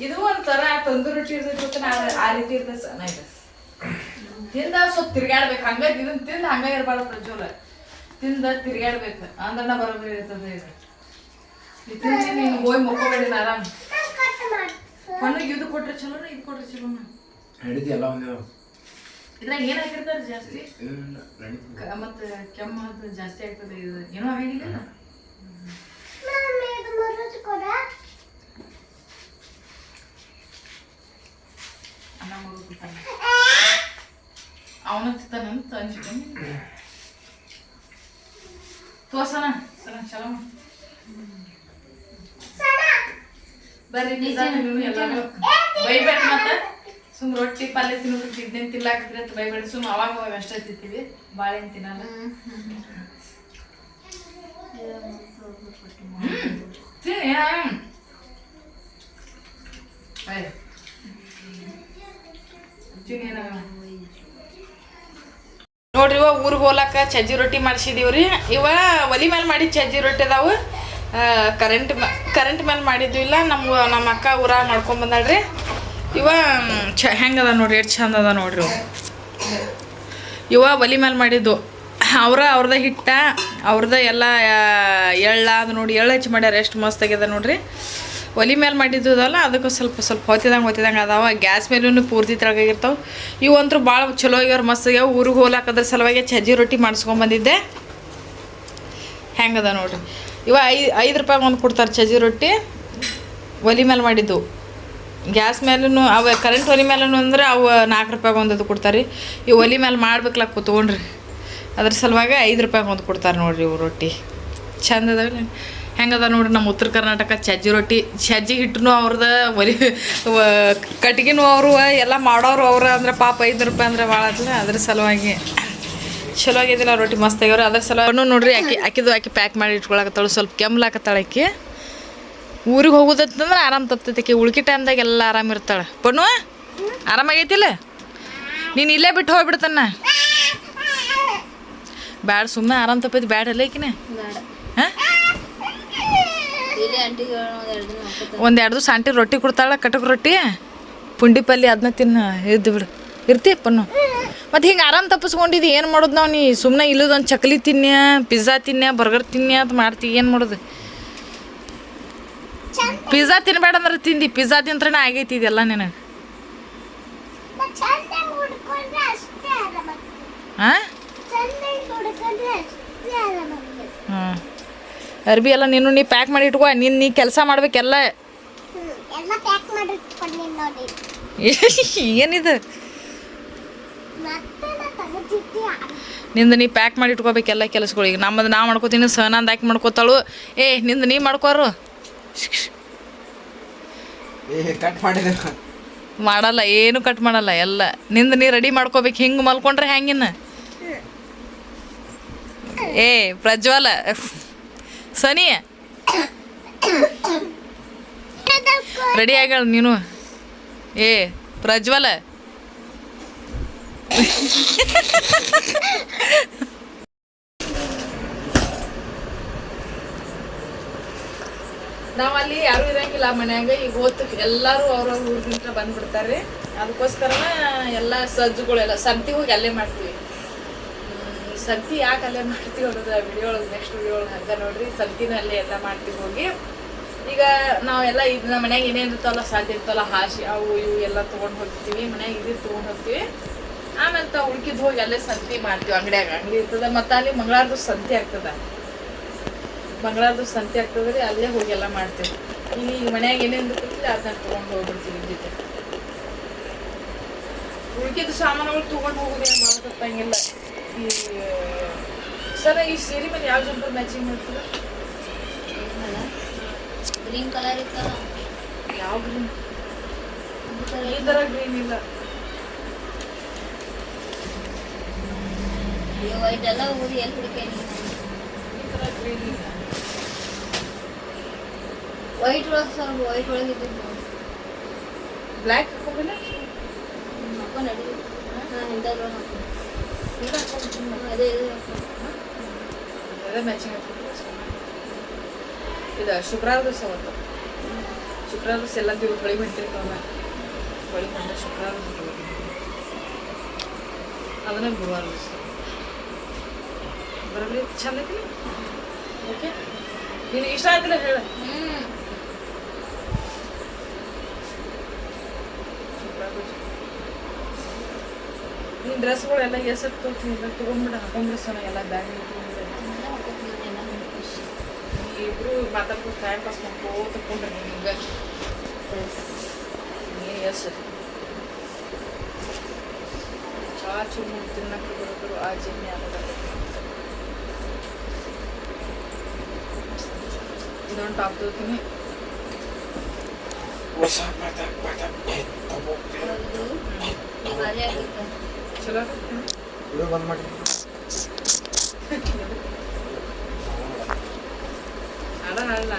ಇದು ಒಂಥರ ತಂದೂರಿ ರೊಟ್ಟಿ ಇರ್ತೈತಿ, ಆ ರೀತಿ ಇರ್ತದೆ. ಚೆನ್ನಾಗಿದೆ ತಿಂದ ಸ್ವಲ್ಪ ತಿರ್ಗಾಡ್ಬೇಕು. ಹಂಗ ಇದನ್ನ ತಿಂದು ಹಂಗ ಇರಬಾರ್ದು. ಪ್ರಜ್ವಲ ತಿಂದ ತಿರ್ಗಾಡ್ಬೇಕು ಅಂದ್ರನ ಬರೋಬ್ಬರಿ ಇರ್ತದೆ. ಇದು ತಿಂದು ನೀನು ಹೋಗಿ ಮಕ್ಕೋಬೇಡಿ ಆರಾಮ್. ಕೊನೆಗೆ ಇದು ಕೊಟ್ರೆ ಚಲೋ, ಇದು ಕೊಟ್ರೆ ಚಲೋ. ಎಲ್ಲ ಇದ್ರಾಗ ಏನ್ ಹಾಕಿರ್ತಾರೆ ಜಾಸ್ತಿ, ಮತ್ತೆ ಕೆಮ್ಮ ಜಾಸ್ತಿ ಆಗ್ತದೆ. ಇದು ಏನೋ ಆಗಿಲ್ಲ. ಅನ್ನ ಮಾಡೋದು ಅವನ ತಿಂತಾನಂತ ಅನ್ಸ್ಕೊಂಡು ತೋರ್ಸಣ ಚಲೋ ಬರ್ರಿ. ಎಲ್ಲಾರು ಬೈಬೇಡ, ಮತ್ತೆ ಸುಮ್ ರೊಟ್ಟಿ ಪಲ್ಯ ತಿನ್ನೋದಕ್ಕೆ ಇದ್ದೇನು ತಿನ್ಲಾಕತ್ರಿ ಅಂತ ಬೈಬೇಡ. ಸುಮ್ ಅವಾಗ ಅವಾಗ ಅಷ್ಟೇ ತಿಂತೀವಿ, ಬಾಳೆಹಣ್ಣು ತಿನ್ನಲ್ಲ. ನೋಡ್ರಿ ಇವ ಊರಿಗೆ ಹೋಗ್ಲಾಕ ಚಜ್ಜಿ ರೊಟ್ಟಿ ಮಾಡಿಸಿದೀವ್ರಿ. ಇವ ಒಲಿ ಮೇಲೆ ಮಾಡಿದ ಚಜ್ಜಿ ರೊಟ್ಟಿ ಅದಾವು, ಕರೆಂಟ್ ಮೇಲೆ ಮಾಡಿದ್ವಿ ಇಲ್ಲ. ನಮ್ಮ ಅಕ್ಕ ಊರಾಗ ಮಾಡ್ಕೊಂಡ್ ಬಂದಾಳ್ರಿ. ಇವ ಹೆಂಗದ ನೋಡ್ರಿ, ಎಷ್ಟು ಚಂದ ಅದ ನೋಡ್ರಿ. ಇವ ಒಲಿ ಮೇಲೆ ಮಾಡಿದ್ದು ಅವ್ರದ ಹಿಟ್ಟ, ಅವ್ರದ ಎಲ್ಲ ಎಳ್ಳ ಅದು ನೋಡಿ, ಎಳ್ಳು ಹೆಚ್ಚು ಮಾಡ್ಯಾರ. ಎಷ್ಟು ಮಸ್ತ್ ಆಗ್ಯದ ನೋಡ್ರಿ. ಒಲಿ ಮೇಲೆ ಮಾಡಿದ್ದಲ್ಲ, ಅದಕ್ಕೂ ಸ್ವಲ್ಪ ಹೊತ್ತಿದಂಗೆ ಅದಾವ. ಗ್ಯಾಸ್ ಮೇಲೂ ಪೂರ್ತಿ ತೆಳಗಾಗಿರ್ತಾವೆ. ಇವಂತೂ ಭಾಳ ಚಲೋ ಆಗ್ಯಾವ, ಮಸ್ತ್ ಆಗ್ಯಾವ. ಊರಿಗೆ ಹೋಗ್ಲಾಕದ್ರ ಸಲುವಾಗಿ ಚಜ್ಜಿ ರೊಟ್ಟಿ ಮಾಡಿಸ್ಕೊಂಬಂದಿದ್ದೆ. ಹೆಂಗದ ನೋಡ್ರಿ. ಇವ 5 ರೂಪಾಯಿಗೆ ಒಂದು ಕೊಡ್ತಾರೆ ಚಜ್ಜಿ ರೊಟ್ಟಿ, ಒಲಿ ಮೇಲೆ ಮಾಡಿದ್ದು. ಗ್ಯಾಸ್ ಮೇಲೂ ಅವು ಕರೆಂಟ್ ಒಲಿ ಮೇಲೂ ಅಂದ್ರೆ ಅವು 4 ರೂಪಾಯಿಗೆ ಒಂದದು ಕೊಡ್ತಾರೆ. ಇವು ಒಲಿ ಮೇಲೆ ಮಾಡ್ಬೇಕಲ್ಲ ಕೂತ್ಕೊಂಡ್ರಿ, ಅದ್ರ ಸಲುವಾಗಿ 5 ರೂಪಾಯಿಗೆ ಒಂದು ಕೊಡ್ತಾರೆ ನೋಡ್ರಿ. ಇವು ರೊಟ್ಟಿ ಚಂದ ಅದಾವ. ಹೆಂಗದ ನೋಡ್ರಿ ನಮ್ಮ ಉತ್ತರ ಕರ್ನಾಟಕ ಚಜ್ಜಿ ರೊಟ್ಟಿ. ಚಜ್ಜಿ ಹಿಟ್ಟನು ಅವ್ರದ್ದು, ಒಲಿ ಕಟ್ಗಿನೂ ಅವರು ಎಲ್ಲ ಮಾಡೋರು ಅವ್ರು. ಅಂದ್ರೆ ಪಾಪ 5 ರೂಪಾಯಿ ಅಂದ್ರೆ ಭಾಳ ಅದ. ಅದ್ರ ಸಲುವಾಗಿ ಚಲೋ ಆಗಿದ್ದಿಲ್ಲ ರೊಟ್ಟಿ, ಮಸ್ತ್ ಆಗ್ಯಾವ್ರಿ. ಅದ್ರ ಸಲುವಾಗಿ ನೋಡ್ರಿ ಆಕಿ ಪ್ಯಾಕ್ ಮಾಡಿ ಇಟ್ಕೊಳಕತ್ತಾಳು. ಸ್ವಲ್ಪ ಕೆಮ್ಲಾಕತ್ತಾಳೆ ಆಕಿ. ಊರಿಗೆ ಹೋಗೋದಂತಂದ್ರೆ ಆರಾಮ್ ತಪ್ತೈತಿ ಆಕಿ. ಉಳ್ಕಿ ಟೈಮ್ದಾಗ ಎಲ್ಲ ಆರಾಮ ಇರ್ತಾಳೆ. ಪಣ್ಣು ಆರಾಮಾಗೈತಿಲ್ಲ? ನೀನು ಇಲ್ಲೇ ಬಿಟ್ಟು ಹೋಗ್ಬಿಡ್ತಾನ. ಬ್ಯಾಡ, ಸುಮ್ಮನೆ ಆರಾಮ್ ತಪ್ಪೈತಿ. ಬ್ಯಾಡ ಅಲ್ಲ ಈಕಿನ. ಹಾಂ, 1-2 ದಿವಸ ಆಂಟಿ ರೊಟ್ಟಿ ಕೊಡ್ತಾಳೆ, ಕಟಕ್ ರೊಟ್ಟಿ, ಪುಂಡಿ ಪಲ್ಯ, ಅದನ್ನ ತಿನ್ನ ಇದ್ದು ಬಿಡು. ಇರ್ತೀಯಪ್ಪನು ಮತ್ತು ಹಿಂಗೆ ಆರಾಮ್ ತಪ್ಪಿಸ್ಕೊಂಡಿದ್ದು ಏನು ಮಾಡೋದು ನಾವು ನೀ ಸುಮ್ಮನೆ ಇಲ್ಲದೊಂದು ಚಕ್ಲಿ ತಿನ್ಯ ಪಿಜ್ಜಾ ತಿನ್ಯ ಬರ್ಗರ್ ತಿನ್ಯ ಅಂತ ಮಾಡ್ತೀವಿ ಏನು ಮಾಡೋದು ಪಿಜ್ಜಾ ತಿನ್ಬೇಡ ಅಂದ್ರೆ ತಿಂದು ಪಿಜ್ಜಾ ತಿಂತ್ರನೇ ಆಗೈತಿ ಇದೆಲ್ಲ ನಿನಗೆ ಹಾಂ ಹಾಂ ಅರ್ಬಿ ಎಲ್ಲ ನೀ ಪ್ಯಾಕ್ ಮಾಡಿ ಇಟ್ಕೋ ನೀ ಕೆಲಸ ಮಾಡ್ಬೇಕೆಲ್ಲ ಏನಿದು ನಿಂದು ನೀ ಪ್ಯಾಕ್ ಮಾಡಿ ಇಟ್ಕೋಬೇಕೆಲ್ಲ ಕೆಲಸಗಳು ಈಗ ನಮ್ಮದು ನಾ ಮಾಡ್ಕೋತೀನಿ ಸಹನಾಂದ್ ಹಾಕಿ ಮಾಡ್ಕೋತಾಳು ನಿಂದು ನೀ ಮಾಡ್ಕೋರು ಮಾಡಲ್ಲ ಏನು ಕಟ್ ಮಾಡಲ್ಲ ಎಲ್ಲ ನಿಂದು ನೀ ರೆಡಿ ಮಾಡ್ಕೋಬೇಕು ಹಿಂಗೆ ಮಲ್ಕೊಂಡ್ರೆ ಹೆಂಗಿನ್ನ ಪ್ರಜ್ವಲ ಸನಿ ರೆಡಿ ಆಗ್ಯಾಳ ನೀನು ಪ್ರಜ್ವಲ ನಾವಲ್ಲಿ ಯಾರೂ ಇರಂಗಿಲ್ಲ ಮನ್ಯಾಗ ಈಗ ಎಲ್ಲರೂ ಅವ್ರವ್ರ ಊರಿಗಿಂತ ಬಂದ್ಬಿಡ್ತಾರೆ ಅದಕ್ಕೋಸ್ಕರನ ಎಲ್ಲ ಸಜ್ಜುಗಳೆಲ್ಲ ಸಂತಿ ಹೋಗಿ ಅಲ್ಲೇ ಮಾಡ್ತೀವಿ ಸಂತಿ ಯಾಕೆ ಅಲ್ಲೇ ಮಾಡ್ತೀವಿ ಅನ್ನೋದು ವಿಡಿಯೋ ಒಳಗೆ ನೆಕ್ಸ್ಟ್ ವಿಡಿಯೋ ಒಳಗೆ ಹಂಗೆ ನೋಡ್ರಿ ಸಂತಿನ ಅಲ್ಲೇ ಎಲ್ಲ ಮಾಡ್ತೀವಿ ಹೋಗಿ ಈಗ ನಾವೆಲ್ಲ ಇದನ್ನ ಮನ್ಯಾಗ ಏನೇನು ಇರ್ತಾವಲ್ಲ ಸಾಧ್ಯ ಇರ್ತಾವಲ್ಲ ಹಾಸಿ ಅವು ಇವು ಎಲ್ಲ ತೊಗೊಂಡು ಹೋಗ್ತೀವಿ ಮನ್ಯಾಗ ಇದು ತೊಗೊಂಡು ಹೋಗ್ತೀವಿ ಆಮೇಲೆ ಉಳ್ಕಿದ್ದು ಹೋಗಿ ಅಲ್ಲೇ ಸಂತಿ ಮಾಡ್ತೀವಿ ಅಂಗಡಿ ಇರ್ತದ ಮತ್ತು ಅಲ್ಲಿ ಮಂಗಳವಾರದ ಸಂತಿ ಆಗ್ತದ ರೀ ಅಲ್ಲೇ ಹೋಗಿ ಎಲ್ಲ ಮಾಡ್ತೀವಿ ಈಗ ಮನ್ಯಾಗ ಏನೇನು ಇರ್ತೈತಿ ಅದನ್ನ ತೊಗೊಂಡು ಹೋಗ್ಬಿಡ್ತೀವಿ ಜೊತೆ ಉಳ್ಕಿದ್ದು ಸಾಮಾನುಗಳು ತೊಗೊಂಡು ಹೋಗೋದೇನು ಮಾಡ್ಕೊತಂಗಿಲ್ಲ ಈ ಸರ್ ಈ ಸೀರೆ ಮೇಲೆ ಯಾವ ಜಂಪರ್ ಮ್ಯಾಚಿಂಗ್ ಮಾಡ್ತೀರ ಗ್ರೀನ್ ಕಲರ್ ಇತ್ತಲ್ಲ ಯಾವ ಗ್ರೀನ್ ಈ ಥರ ಗ್ರೀನ್ ಇಲ್ಲ ವೈಟ್ ಎಲ್ಲ ಊರಿ ಎಲ್ಲಿ ಹುಡುಕೇನಿ ಈ ಥರ ಗ್ರೀನ್ ಇಲ್ಲ ವೈಟ್ ಒಳಗೆ ಸ್ವಲ್ಪ ವೈಟ್ ಒಳಗೆ ಇದ್ದಿದ್ದು ಬ್ಲ್ಯಾಕ್ ಹಾಕೋದಿಲ್ಲ ಹಾಕೋ ನಡಿ ಹಾಂ ಇಂಥದ್ರೊಳಗೆ ಹಾಕೋ ಅದೇ ಮ್ಯಾಚಿಂಗ್ ಇದು ಶುಕ್ರವಾರ ದಿವಸ ಅವತ್ತು ಶುಕ್ರವಾರ ದಿವಸ ಎಲ್ಲ ದಿವಸ ಹೊಳಿ ಹೊಂಟಿರ್ತಾವಲ್ಲ ಹೊಳಿ ಹೊಂಟ ಶುಕ್ರವಾರ ಅದನ್ನ ಗುರುವಾರ ದಿವಸ ಬರೋಬ್ರಿ ಚಂದ ಐತಿ ಓಕೆ ನಿನಗೆ ಇಷ್ಟ ಆಯ್ತಿಲ್ಲ ಹೇಳ ನೀನು ಡ್ರೆಸ್ಗಳೆಲ್ಲ ಎಸೆಟ್ ತೊಗೊತೀನಿ ತೊಗೊಂಡ್ಬಿಟ್ಟು ಹಾಕೊಂಡ್ರೆ ಸಹ ಎಲ್ಲ ಬ್ಯಾಗ್ ಇಬ್ರು ಮಾತಾಡ್ಕೊಂಡು ಟೈಮ್ ಪಾಸ್ ಮಾಡ್ಕೋ ತಗೊಂಡ್ರೆ ನಿಮ್ಗೆ ನೀನು ಎಸ್ ಚಾಚು ತಿನ್ನಕ್ಕೆ ಬರೋದ್ರು ಆ ಜನ್ಯ ಆಗೋದಾಗ ಇದೊಂದು ಟಾಪ್ ತೊಗೊತೀನಿ ಚಲೋ ಬಂದ್ ಮಾಡಿ ಹಾಡಲ್ಲ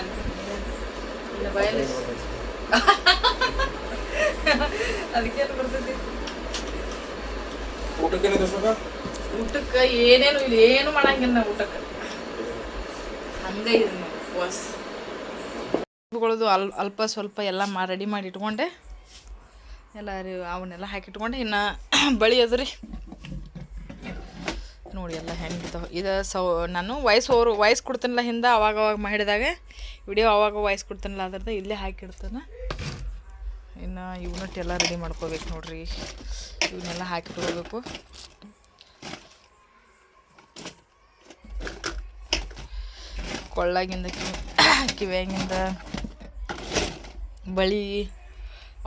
ಇಲ್ಲ ಬಯಲು ಅದಕ್ಕೇನು ಬರ್ತೈತಿ ಊಟಕ್ಕೆ ಏನೇನು ಇಲ್ಲ ಏನು ಮಾಡಂಗಿಲ್ಲ ನಾವು ಊಟಕ್ಕೆ ಹಂಗೆ ಇದೆ ನಾವು ಉಪವಾಸ ಅಲ್ಪ ಸ್ವಲ್ಪ ಎಲ್ಲ ರೆಡಿ ಮಾಡಿ ಇಟ್ಕೊಂಡೆ ಎಲ್ಲ ಅವನ್ನೆಲ್ಲ ಹಾಕಿಟ್ಕೊಂಡೆ ಇನ್ನು ಬಳಿ ಅದು ರೀ ನೋಡಿ ಎಲ್ಲ ಹೆಂಗಿರ್ತಾವೆ ಇದು ನಾನು ವಾಯ್ಸ್ ಕೊಡ್ತೀನಲ್ಲ ಹಿಂದೆ ಅವಾಗ ಮಾಡಿದಾಗ ವಿಡಿಯೋ ಅವಾಗ ವಾಯ್ಸ್ ಕೊಡ್ತೀನಲ್ಲ ಅದ್ರದ್ದು ಇಲ್ಲೇ ಹಾಕಿಡ್ತಾನೆ ಇನ್ನು ಇವನ್ನಟ್ಟೆಲ್ಲ ರೆಡಿ ಮಾಡ್ಕೋಬೇಕು ನೋಡ್ರಿ ಇವನ್ನೆಲ್ಲ ಹಾಕಿಟ್ಕೋಬೇಕು ಕೊಳ್ಳಾಗಿಂದ ಕಿವ್ಯಾಗಿಂದ ಬಳಿ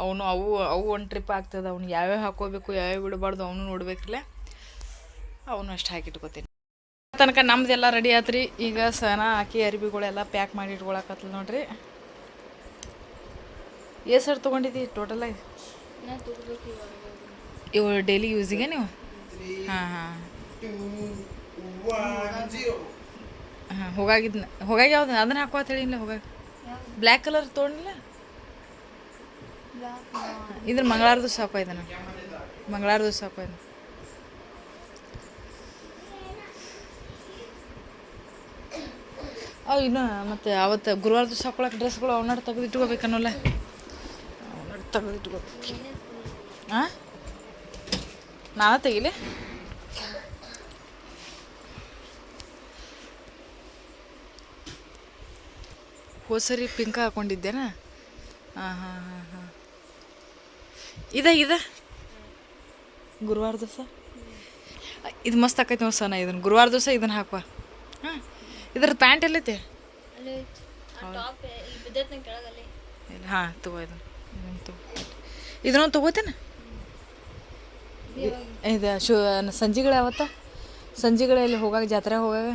ಅವು ಒಂದು ಟ್ರಿಪ್ ಆಗ್ತದೆ ಅವ್ನು ಯಾವ್ಯಾವ ಹಾಕೋಬೇಕು ಯಾವ್ಯಾವ ಬಿಡಬಾರ್ದು ಅವನು ನೋಡ್ಬೇಕಲ್ಲ ಅವನು ಅಷ್ಟು ಹಾಕಿಟ್ಕೋತೀನಿ ತನಕ ನಮ್ದೆಲ್ಲ ರೆಡಿ ಆತ್ರಿ ಈಗ ಸನ ಹಾಕಿ ಅರಿಬಿಗಳೆಲ್ಲ ಪ್ಯಾಕ್ ಮಾಡಿ ಇಟ್ಕೊಳಕತ್ತಲ್ಲ ನೋಡ್ರಿ ಸರ್ ತೊಗೊಂಡಿದ್ದಿ ಟೋಟಲಾಗಿ ಇವು ಡೈಲಿ ಯೂಸಿಗೆ ನೀವು ಹಾಂ ಹೋಗಾಗ ಯಾವ್ದು ಅದನ್ನ ಹಾಕೋ ಅಂತ ಹೇಳಿಲ್ಲ ಹೋಗಾಗ ಬ್ಲ್ಯಾಕ್ ಕಲರ್ ತೊಗೊಂಡಿಲ್ಲ ಇದ್ರ ಮಂಗಳವಾರ ದಿವಸ ಹಾಕೋ ಇದನ್ನು ಮಂಗಳವಾರ ದಿವಸ ಹಾಕೋ ಇದನ್ನು ಇನ್ನು ಮತ್ತು ಅವತ್ತು ಗುರುವಾರ ದಿವಸ ಹಾಕೊಳಕ್ಕೆ ಡ್ರೆಸ್ಗಳು ಅವನಾಡು ತೆಗೆದಿಟ್ಕೋಬೇಕನ್ನೋಲ್ಲ ಅವನಾಡು ತೆಗೆದಿಟ್ಕೋಬೇಕು ಹಾಂ ನಾನ ತೆಗಿಲಿ. ಹೋದ ಸರಿ ಪಿಂಕ ಹಾಕೊಂಡಿದ್ದೇನಾ? ಹಾಂ ಹಾಂ ಹಾಂ ಹಾಂ. ಇದೆ ಗುರುವಾರ ದಿವಸ ಇದು ಮಸ್ತ್ ಆಕೈತಿ ನೋಡಿ ಸನ. ಇದನ್ನು ಗುರುವಾರ ದಿವಸ ಇದನ್ನು ಹಾಕುವ. ಹಾಂ, ಇದ್ರ ಪ್ಯಾಂಟ್ ಎಲ್ಲೈತಿ? ಅಲ್ಲಿ ಟಾಪ್ ಬಿದ್ದೈತೆ ನಂಗೆ ಕೆಳಗಲ್ಲಿ. ಹಾಂ, ತಗೋ ಇದನ್ನು ತಗೋತೇನೆ. ಇದು ಸಂಜೆಗಳು ಯಾವತ್ತ? ಸಂಜೆಗಳಲ್ಲಿ ಹೋಗಾಗ, ಜಾತ್ರೆ ಹೋಗಾಗ.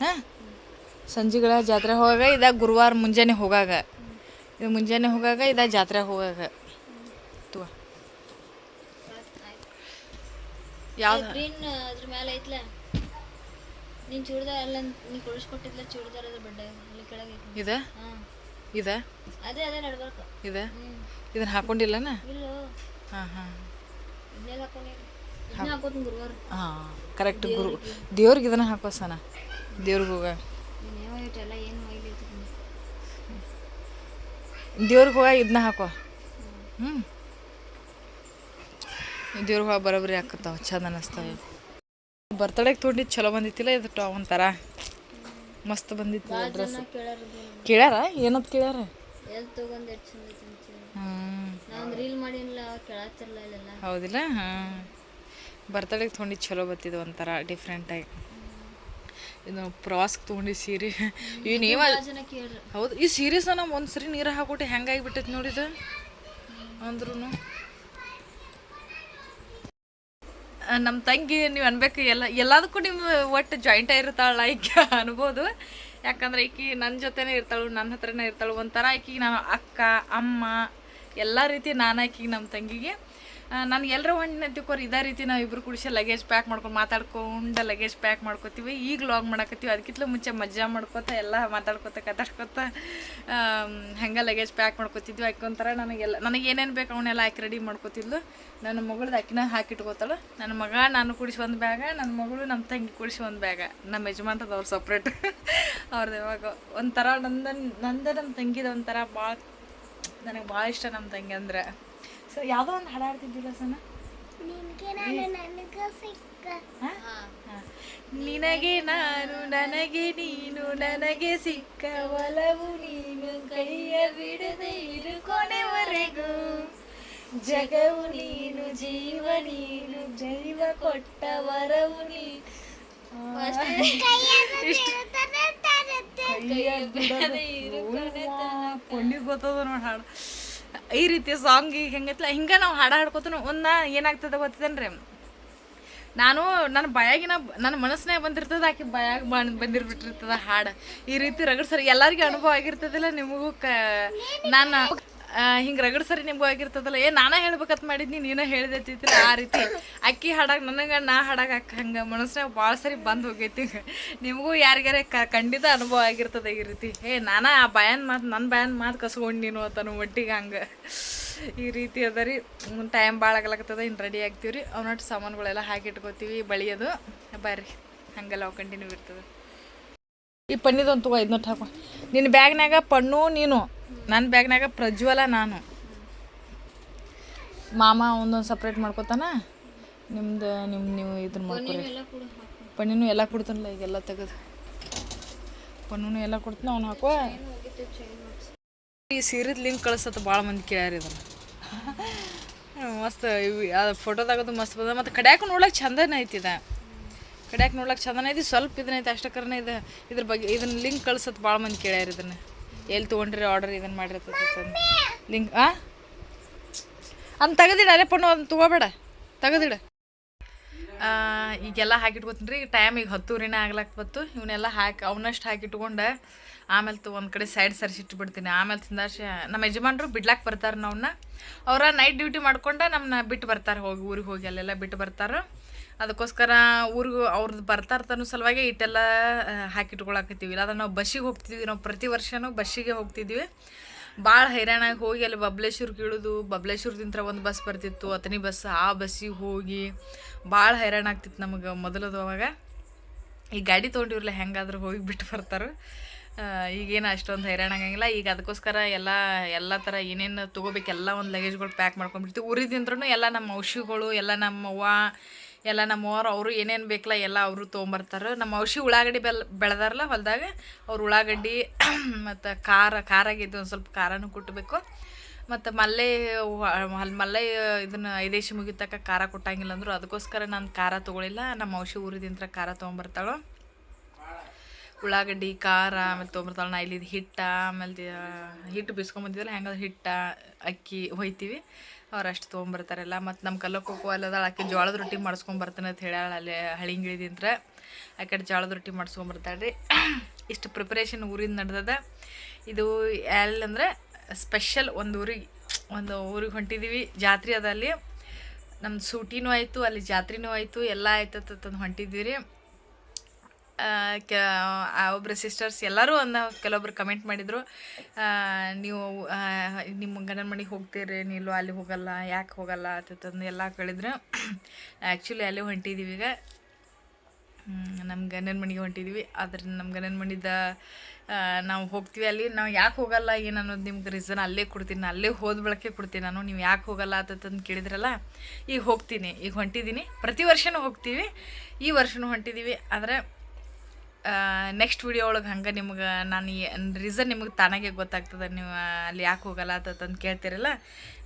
ಹಾಂ, ಸಂಜೆಗಳ ಜಾತ್ರೆ ಹೋಗಾಗ ಇದಾಗ ಗುರುವಾರ ಮುಂಜಾನೆ ಹೋಗಾಗ. ಇದು ಮುಂಜಾನೆ ಹೋಗಾಗ ಇದಾಗ ಜಾತ್ರೆ ಹೋಗಾಗ. ತಗೋ ಯಾವ್ದು? ಗ್ರೀನ್ ಅದ್ರ ಮೇಲೆ ಐತ್ಲ ನೀನು ಚೂಡಿದಾರ ಎಲ್ಲ ನೀ ಕೊಡಿಸ್ಕೊಟ್ಟಿದ್ಲ ಚೂಡಿದಾರ ಅದ್ರ ಬಡ್ಡೆ ಅಲ್ಲಿ ಕೆಳಗೆ ಇದೆ. ಹಾಂ ಇದೆ ಅದೇ ನಡ್ಬರ್ಕ ಇದೆ. ಇದನ್ನು ಹಾಕೊಂಡಿಲ್ಲನ? ಇಲ್ಲ. ಹಾಂ ಹಾಂ, ಇದನ್ನೆಲ್ಲ ಹಾಕೊಂಡಿ ಇದನ್ನ ಹಾಕೋತೀನಿ ಗುರುವಾರ. ಹಾಂ, ಕರೆಕ್ಟ್. ದೇವ್ರಿಗೆ ಇದನ್ನು ಹಾಕೋ ಸನ. ದೇವ್ರಿಗೆ ಹೋಗ ಎಲ್ಲ ಏನು ಒಯ್ಲೈತಿ ದೇವ್ರಿಗೆ ಹೋಗ ಇದನ್ನ ಹಾಕೋ. ಹ್ಞೂ, ದೇವ್ರಿಗೆ ಹೋಗಿ ಬರೋಬ್ಬರಿ ಹಾಕತ್ತಾವ, ಚಂದ ಅನ್ನಿಸ್ತಾವೆ. ಬರ್ತಡೇಗೆ ತೊಗೊಂಡಿದ್ದು ಚಲೋ ಬಂದಿತ್ತಿಲ್ಲ ಇದು ಒಂಥರ ಮಸ್ತ್ ಬಂದಿತ್ತು ಡ್ರೆಸ್. ಕೇಳ್ಯಾರ? ಏನಂತ ಕೇಳ್ಯಾರ? ಎಲ್ಲಿ ತೊಗೊಂಡು ಎಷ್ಟು ಚಂದ ಐತಿ ಅಂತೇಳಿ. ಹ್ಞೂ, ನಾನು ರೀಲ್ ಮಾಡಿಲ್ಲ ಕೇಳತ್ತಿರಲ್ಲ ಇಲ್ಲೆಲ್ಲ. ಹೌದಿಲ್ಲ? ಹಾಂ, ಬರ್ತಡೇಗೆ ತೊಗೊಂಡಿದ್ದು ಚಲೋ ಬತ್ತಿದ್ದು ಒಂಥರ ಡಿಫ್ರೆಂಟಾಗಿ. ಇದು ಪ್ರವಾಸಕ್ಕೆ ತೊಗೊಂಡು ಸೀರೆ ಇವು ಜನ ಕೇಳ್ರಿ. ಹೌದು, ಈ ಸೀರೆಸ ನಾವು ಒಂದು ಸರಿ ನೀರು ಹಾಕ್ಬಿಟ್ಟು ಹೆಂಗಾಗಿ ಬಿಟ್ಟೈತಿ ನೋಡಿದ ಅಂದ್ರೂ. ನಮ್ಮ ತಂಗಿ ನೀವು ಅನ್ಬೇಕು ಎಲ್ಲದಕ್ಕೂ ನಿಮ್ಮ ಒಟ್ಟು ಜಾಯಿಂಟ್ ಆಗಿರ್ತಾಳ ಈಕೆ ಅನ್ಬೋದು. ಯಾಕಂದ್ರೆ ಈಕಿ ನನ್ನ ಜೊತೆನೇ ಇರ್ತಾಳು, ನನ್ನ ಹತ್ರನೇ ಇರ್ತಾಳು. ಒಂಥರ ಈಕಿಗೆ ನಾನು ಅಕ್ಕ, ಅಮ್ಮ ಎಲ್ಲ ರೀತಿ ನಾನು ಆಕಿಗೆ ನಮ್ಮ ತಂಗಿಗೆ. ನಾನು ಎಲ್ಲರ ಹೊಂಡಿನ ತಿಕ್ಕೋರು ಇದೇ ರೀತಿ ನಾವು ಇಬ್ಬರು ಕುಡಿಸಿ ಲಗೇಜ್ ಪ್ಯಾಕ್ ಮಾಡ್ಕೊಂಡು ಮಾತಾಡ್ಕೊಂಡು ಲಗೇಜ್ ಪ್ಯಾಕ್ ಮಾಡ್ಕೋತೀವಿ. ಈಗ ಲಾಗ್ ಮಾಡಕತ್ತೀವಿ. ಅದಕ್ಕಿಂತ ಮುಂಚೆ ಮಜಾ ಮಾಡ್ಕೋತ ಎಲ್ಲ ಮಾತಾಡ್ಕೋತ ಹಂಗೆ ಲಗೇಜ್ ಪ್ಯಾಕ್ ಮಾಡ್ಕೋತಿದ್ವಿ. ಆಕೊಂಥರ ನನಗೆ ಏನೇನು ಬೇಕು ಅವನ್ನೆಲ್ಲ ಹಾಕಿ ರೆಡಿ ಮಾಡ್ಕೋತಿದ್ಲು. ನನ್ನ ಮಗಳದ್ದು ಆಕಿನ ಹಾಕಿಟ್ಕೋತಾಳು. ನನ್ನ ಮಗ ನಾನು ಕುಡಿಸಿ ಒಂದು ಬ್ಯಾಗ, ನನ್ನ ಮಗಳು ನಮ್ಮ ತಂಗಿ ಕುಡಿಸಿ ಒಂದು ಬ್ಯಾಗ. ನಮ್ಮ ಯಜಮಾನ್ರದ್ದು ಅವ್ರು ಸಪ್ರೇಟ್. ಅವ್ರದ್ದು ಯಾವಾಗ ಒಂಥರ ನಂದು ನಮ್ಮ ತಂಗಿದ ಒಂಥರ ಭಾಳ ನನಗೆ ಭಾಳ ಇಷ್ಟ ನಮ್ಮ ತಂಗಿ ಅಂದ್ರೆ. ಸೊ ಯಾವುದೋ ಒಂದು ಹಾಡಾಡ್ತಿದ್ದಿಲ್ಲ ಸನ, ನಿನಗೆ ನಾನು ನನಗೆ ನೀನು ನನಗೆ ಸಿಕ್ಕ ಒಲವು ನೀನು ಕೈಯ ಬಿಡದೆ ಇರು ಕೊನೆವರೆಗೂ ಜಗವು ನೀನು ಜೀವ ನೀನು ಜೀವ ಕೊಟ್ಟ ವರವು ನೀನು ಪೊಂಡಿಗೆ ಗೊತ್ತದ ನೋಡಿ ಹಾಡು. ಈ ರೀತಿ ಸಾಂಗ್ ಈಗ ಹೆಂಗೈತಿಲ್ಲ ಹಿಂಗೆ ನಾವು ಹಾಡು ಹಾಡ್ಕೊತ ಏನಾಗ್ತದೆ ಗೊತ್ತದೇನ್ರಿ, ನಾನು ನನ್ನ ಬಾಯಾಗಿನ ನನ್ನ ಮನಸ್ಸಿನಾಗ ಬಂದಿರ್ತದೆ, ಆಕೆ ಬಾಯಾಗ ಬಂದಿರ್ಬಿಟ್ಟಿರ್ತದ ಹಾಡು. ಈ ರೀತಿ ರಗಡ್ ಸರಿ ಎಲ್ಲರಿಗೂ ಅನುಭವ ಆಗಿರ್ತದಿಲ್ಲ. ನಿಮಗೂ ನಾನು ಹಿಂಗೆ ರಗಡ್ ಸರಿ ನಿಮಗೂ ಆಗಿರ್ತದಲ್ಲ, ನಾನೇ ಹೇಳ್ಬೇಕಂತ ಮಾಡಿದ್ನಿ ನೀನೇ ಹೇಳಿದೈತಿಲ್ಲ. ಆ ರೀತಿ ಅಕ್ಕಿ ಹಾಡಾಗ ನನಗೆ ನಾ ಹಾಡಾಗ ಅಕ್ಕ ಹಂಗೆ ಮನಸ್ಸಿನಾಗ ಭಾಳ ಸರಿ ಬಂದು ಹೋಗೈತಿ. ನಿಮಗೂ ಯಾರಿಗಾರೆ ಖಂಡಿತ ಅನುಭವ ಆಗಿರ್ತದೆ ಈ ರೀತಿ. ನಾನಾ ಆ ನನ್ನ ಬಾಯನ್ ಮಾತು ಕಸ್ಕೊಂಡು ನೀನು ಅಂತನೋ ಒಟ್ಟಿಗೆ ಹಂಗೆ ಈ ರೀತಿ ಅದ ರೀ. ಟೈಮ್ ಭಾಳ ಆಗಲಾಗ್ತದೆ. ಇನ್ನು ರೆಡಿ ಆಗ್ತೀವಿ ರೀ. ಅವನೊಟ್ಟು ಸಾಮಾನುಗಳೆಲ್ಲ ಹಾಕಿಟ್ಕೋತೀವಿ. ಬಳಿಯೋದು ಬರ್ರಿ ಹಂಗೆಲ್ಲ ಅವು ಕಂಟಿನ್ಯೂ ಇರ್ತದೆ. ಈ ಪಣ್ಣಿದೊಂದು ತಗೋ, ಇದನ್ನೊಟ್ಟು ಹಾಕೋ. ನಿನ್ನ ಬ್ಯಾಗ್ನಾಗ ಪಣ್ಣು ನೀನು, ನನ್ನ ಬ್ಯಾಗ್ನಾಗ ಪ್ರಜ್ವಲ ನಾನು. ಮಾಮ ಒಂದೊಂದು ಸಪ್ರೇಟ್ ಮಾಡ್ಕೊತಾನ. ನೀವು ಇದನ್ನ ಮಾಡ್ಕೊರಿ. ಪಣ್ಣಿನೂ ಎಲ್ಲ ಕೊಡ್ತಾನಲ್ಲ ಈಗೆಲ್ಲ ತೆಗೆದು. ಪಣ್ಣು ಎಲ್ಲ ಕೊಡ್ತಾನ ಅವ್ನು ಹಾಕೋ. ಈ ಸೀರೆದ ಲಿಂಕ್ ಕಳಿಸತ್ತ ಭಾಳ ಮಂದಿ ಕೇಳ್ಯಾರ ಇದನ್ನು. ಮಸ್ತ್ ಫೋಟೋದಾಗದು ಮಸ್ತ್ ಬಂದ. ಮತ್ತು ಕಡ್ಯಾಕ ನೋಡ್ಲಿಕ್ಕೆ ಚಂದನೇ ಐತಿದ. ಕಡ್ಯಾಕ ನೋಡ್ಲಿಕ್ಕೆ ಚಂದನ ಐತಿ. ಸ್ವಲ್ಪ ಇದನ್ನೈತಿ ಅಷ್ಟಕ್ಕರನೇ ಇದೆ. ಇದ್ರ ಬಗ್ಗೆ ಇದನ್ನ ಲಿಂಕ್ ಕಳ್ಸತ್ತು ಭಾಳ ಮಂದಿ ಕೇಳ್ಯಾರ ಇದನ್ನು. ಎಲ್ಲಿ ತೊಗೊಂಡ್ರಿ ಆರ್ಡರ್ ಇದನ್ನು ಮಾಡಿರ್ತದೆ ಲಿಂಕ್. ಅಂತ ತೆಗೆದಿಡ ಅಲ್ಲೇ ಪಣ್ಣು, ಅದನ್ನು ತೊಗೋಬೇಡ, ತೆಗೆದಿಡ. ಈಗೆಲ್ಲ ಹಾಕಿಟ್ಕೊತೀನಿ ರೀ. ಟೈಮ್ ಈಗ 10:30 ಆಗ್ಲಾಕ್ ಬತ್ತು. ಇವನ್ನೆಲ್ಲ ಹಾಕಿ ಅವನಷ್ಟು ಹಾಕಿಟ್ಕೊಂಡು ಆಮೇಲೆ ಒಂದು ಕಡೆ ಸೈಡ್ ಸರಿಸಿಟ್ಬಿಡ್ತೀನಿ. ಆಮೇಲೆ ತಿಂದಾಶ ನಮ್ಮ ಯಜಮಾನ್ರು ಬಿಡ್ಲಾಕ್ ಬರ್ತಾರೆ ನಾವನ್ನ. ಅವರ ನೈಟ್ ಡ್ಯೂಟಿ ಮಾಡ್ಕೊಂಡು ನಮ್ಮನ್ನ ಬಿಟ್ಟು ಬರ್ತಾರೆ, ಊರಿಗೆ ಹೋಗಿ ಅಲ್ಲೆಲ್ಲ ಬಿಟ್ಟು ಬರ್ತಾರೆ. ಅದಕ್ಕೋಸ್ಕರ ಊರಿಗೆ ಅವ್ರದ್ದು ಬರ್ತಾರತನೂ ಸಲುವಾಗಿ ಇಟ್ಟೆಲ್ಲ ಹಾಕಿಟ್ಕೊಳಕತ್ತೀವಿ. ಇಲ್ಲಾಂದ್ರೆ ನಾವು ಬಸ್ಸಿಗೆ ಹೋಗ್ತಿದ್ವಿ. ನಾವು ಪ್ರತಿ ವರ್ಷವೂ ಬಸ್ಸಿಗೆ ಹೋಗ್ತಿದ್ವಿ. ಭಾಳ ಹೈರಾಣಾಗಿ ಹೋಗಿ ಅಲ್ಲಿ ಬಬ್ಲೇಶ್ವರ್ಗೆ ಇಳಿದು ಬಬ್ಲೇಶ್ವರದಿಂದ ಒಂದು ಬಸ್ ಬರ್ತಿತ್ತು, ಅತನಿ ಬಸ್. ಆ ಬಸ್ಸಿಗೆ ಹೋಗಿ ಭಾಳ ಹೈರಾಣ ಆಗ್ತಿತ್ತು ನಮಗೆ ಮೊದಲದು. ಅವಾಗ ಈ ಗಾಡಿ ತೊಗೊಂಡಿವ್ರಲ್ಲ ಹೆಂಗಾದ್ರೂ ಹೋಗಿ ಬಿಟ್ಟು ಬರ್ತಾರೆ. ಈಗೇನು ಅಷ್ಟೊಂದು ಹೈರಾಣ ಆಗಂಗಿಲ್ಲ. ಈಗ ಅದಕ್ಕೋಸ್ಕರ ಎಲ್ಲ ಥರ ಏನೇನು ತೊಗೋಬೇಕೆಲ್ಲ ಒಂದು ಲಗೇಜ್ಗಳು ಪ್ಯಾಕ್ ಮಾಡ್ಕೊಂಡ್ಬಿಡ್ತೀವಿ. ಊರಿದಿಂದ್ರೂ ಎಲ್ಲ ನಮ್ಮ ಔಷಧಿಗಳು ಎಲ್ಲ ನಮ್ಮವ್ವ ಎಲ್ಲ ನಮ್ಮವ್ರು ಅವರು ಏನೇನು ಬೇಕಲ್ಲ ಎಲ್ಲ ಅವರು ತೊಗೊಂಬರ್ತಾರೆ. ನಮ್ಮ ಔಷಧಿ ಉಳ್ಳಾಗಡ್ಡಿ ಬೆಳೆದಾರಲ್ಲ ಹೊಲದಾಗ, ಅವ್ರು ಉಳ್ಳಾಗಡ್ಡಿ ಮತ್ತು ಖಾರಾಗಿದ್ದು ಒಂದು ಸ್ವಲ್ಪ ಖಾರನೂ ಕುಟ್ಟಬೇಕು. ಮತ್ತು ಮಲ್ಲೆ ಇದನ್ನು 5 ದೇಶ ಮುಗಿತಕ್ಕ ಖಾರ ಕೊಟ್ಟಂಗಿಲ್ಲ ಅಂದರು. ಅದಕ್ಕೋಸ್ಕರ ನಾನು ಖಾರ ತೊಗೊಳಿಲ್ಲ. ನಮ್ಮ ಔಷಧಿ ಊರಿದಿಂತ್ರ ಖಾರ ತೊಗೊಂಬರ್ತಾಳು. ಉಳ್ಳಾಗಡ್ಡಿ ಖಾರ ಆಮೇಲೆ ತೊಗೊಂಬರ್ತಾಳೆ. ನಾ ಇಲ್ಲಿ ಹಿಟ್ಟು ಬಿಸ್ಕೊಂಬಂದಿದ್ದಲ್ಲ ಹೆಂಗೆ ಹಿಟ್ಟು ಅಕ್ಕಿ ಹೊಯ್ತೀವಿ, ಅವ್ರು ಅಷ್ಟು ತೊಗೊಂಬರ್ತಾರೆಲ್ಲ. ಮತ್ತು ನಮ್ಮ ಕಲ್ಲಕ್ಕೋಕೋ ಅಲ್ಲದಾಳ ಆಕೆ ಜೋಳದ ರೊಟ್ಟಿ ಮಾಡಿಸ್ಕೊಂಬರ್ತಾನೆ ಅಂತ ಹೇಳ್ಯಾಳ. ಅಲ್ಲಿ ಹಳಿಂಗಿಳಿದಿಂತ್ರ ಆ ಕಡೆ ಜೋಳದ ರೊಟ್ಟಿ ಮಾಡಿಸ್ಕೊಂಬರ್ತಾಳೆ ರೀ. ಇಷ್ಟು ಪ್ರಿಪ್ರೇಷನ್ ಊರಿಂದ ನಡೆದದ. ಇದು ಎಲ್ಲಂದ್ರೆ ಸ್ಪೆಷಲ್ ಒಂದು ಊರಿಗೆ ಹೊಂಟಿದ್ದೀವಿ. ಜಾತ್ರೆ ಅದ ಅಲ್ಲಿ, ನಮ್ಮ ಸೂಟಿನೂ ಆಯಿತು, ಅಲ್ಲಿ ಜಾತ್ರೆನೂ ಆಯಿತು, ಎಲ್ಲ ಆಯ್ತು ತಂದು ಹೊಂಟಿದ್ವಿ ರೀ. ಒಬ್ಬರು ಸಿಸ್ಟರ್ಸ್ ಎಲ್ಲರೂ ಕೆಲವೊಬ್ರು ಕಮೆಂಟ್ ಮಾಡಿದರು, ನೀವು ನಿಮ್ಮ ಗಂಡನ ಮನೆಗೆ ಹೋಗ್ತೀರಿ, ನೀನು ಅಲ್ಲಿ ಹೋಗಲ್ಲ, ಯಾಕೆ ಹೋಗಲ್ಲ ಅಂತಂದು ಎಲ್ಲ ಕೇಳಿದ್ರು. ಆ್ಯಕ್ಚುಲಿ ಅಲ್ಲೇ ಹೊಂಟಿದ್ದೀವಿ. ಈಗ ನಮ್ಮ ಗಂಡನ ಮನೆಗೆ ಹೊಂಟಿದ್ದೀವಿ. ಆದ್ರೆ ನಮ್ಮ ಗಂಡನ ಮನಿದ ನಾವು ಹೋಗ್ತೀವಿ. ಅಲ್ಲಿ ನಾವು ಯಾಕೆ ಹೋಗಲ್ಲ ಏನು ಅನ್ನೋದು ನಿಮ್ಗೆ ರೀಸನ್ ಅಲ್ಲೇ ಕೊಡ್ತೀನಿ. ಅಲ್ಲೇ ಹೋದ ಬಳಕೆ ಕೊಡ್ತೀನಿ ನಾನು. ನೀವು ಯಾಕೆ ಹೋಗಲ್ಲ ಅಂತಂದು ಕೇಳಿದ್ರಲ್ಲ, ಈಗ ಹೋಗ್ತೀನಿ, ಈಗ ಹೊಂಟಿದ್ದೀನಿ. ಪ್ರತಿ ವರ್ಷವೂ ಹೋಗ್ತೀವಿ, ಈ ವರ್ಷವೂ ಹೊಂಟಿದ್ದೀವಿ. ಆದರೆ ನೆಕ್ಸ್ಟ್ ವಿಡಿಯೋ ಒಳಗೆ ಹಂಗೆ ನಿಮ್ಗೆ ನಾನು ರೀಸನ್ ನಿಮಗೆ ತಾನಾಗೆ ಗೊತ್ತಾಗ್ತದೆ. ನೀವು ಅಲ್ಲಿ ಯಾಕೆ ಹೋಗಲ್ಲ ಅಂತಂದು ಕೇಳ್ತೀರಲ್ಲ,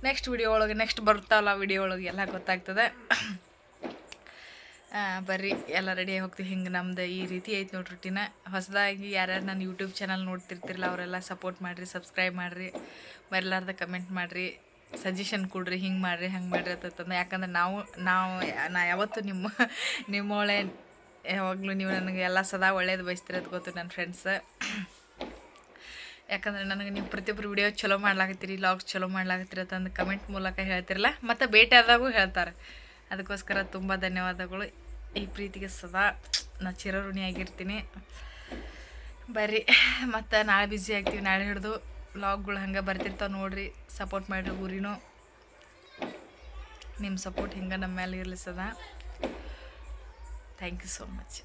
ನೆಕ್ಸ್ಟ್ ವಿಡಿಯೋ ಒಳಗೆ ನೆಕ್ಸ್ಟ್ ಬರ್ತಾವಲ್ಲ ವಿಡಿಯೋ ಒಳಗೆ ಎಲ್ಲ ಗೊತ್ತಾಗ್ತದೆ. ಬರ್ರಿ ಎಲ್ಲ ರೆಡಿಯಾಗಿ ಹೋಗ್ತೀವಿ. ಹಿಂಗೆ ನಮ್ದು ಈ ರೀತಿ ಐತೆ ನೋಡಿ ರೂಟೀನ. ಹೊಸದಾಗಿ ಯಾರ್ಯಾರು ನನ್ನ ಯೂಟ್ಯೂಬ್ ಚಾನಲ್ ನೋಡ್ತಿರ್ತಿರಲ್ಲ ಅವರೆಲ್ಲ ಸಪೋರ್ಟ್ ಮಾಡಿರಿ, ಸಬ್ಸ್ಕ್ರೈಬ್ ಮಾಡಿರಿ, ಮರಿಲಾರ್ದ ಕಮೆಂಟ್ ಮಾಡಿರಿ, ಸಜೆಷನ್ ಕೊಡ್ರಿ, ಹಿಂಗೆ ಮಾಡಿರಿ ಹಂಗೆ ಮಾಡಿರಿ ಅಂತಂದು. ಯಾಕಂದ್ರೆ ನಾ ಯಾವತ್ತೂ ನಿಮ್ಮೊಳೆ ಯಾವಾಗಲೂ ನೀವು ನನಗೆ ಎಲ್ಲ ಸದಾ ಒಳ್ಳೇದು ಬಯಸ್ತಿರೋದು ಗೊತ್ತು ನನ್ನ ಫ್ರೆಂಡ್ಸ್. ಯಾಕಂದರೆ ನನಗೆ ನೀವು ಪ್ರತಿಯೊಬ್ಬರು ವಿಡಿಯೋ ಚಲೋ ಮಾಡ್ಲಾಕತ್ತೀರಿ, ಲಾಗ್ಸ್ ಚಲೋ ಮಾಡ್ಲಾಕತ್ತೀರಿ ಅಂತಂದು ಕಮೆಂಟ್ ಮೂಲಕ ಹೇಳ್ತಿರಲ್ಲ, ಮತ್ತು ಭೇಟಿ ಆದಾಗೂ ಹೇಳ್ತಾರೆ. ಅದಕ್ಕೋಸ್ಕರ ತುಂಬ ಧನ್ಯವಾದಗಳು. ಈ ಪ್ರೀತಿಗೆ ಸದಾ ನಾ ಚಿರಋಣಿಯಾಗಿರ್ತೀನಿ. ಬರ್ರಿ, ಮತ್ತು ನಾಳೆ ಬ್ಯುಸಿ ಆಗ್ತೀವಿ. ನಾಳೆ ಹಿಡಿದು ಲಾಗ್ಗಳು ಹಂಗೆ ಬರ್ತಿರ್ತಾವೆ ನೋಡಿರಿ, ಸಪೋರ್ಟ್ ಮಾಡಿರಿ. ಊರಿನೂ ನಿಮ್ಮ ಸಪೋರ್ಟ್ ಹಿಂಗೆ ನಮ್ಮ ಮೇಲೆ ಇರಲಿ ಸದಾ. Thank you so much.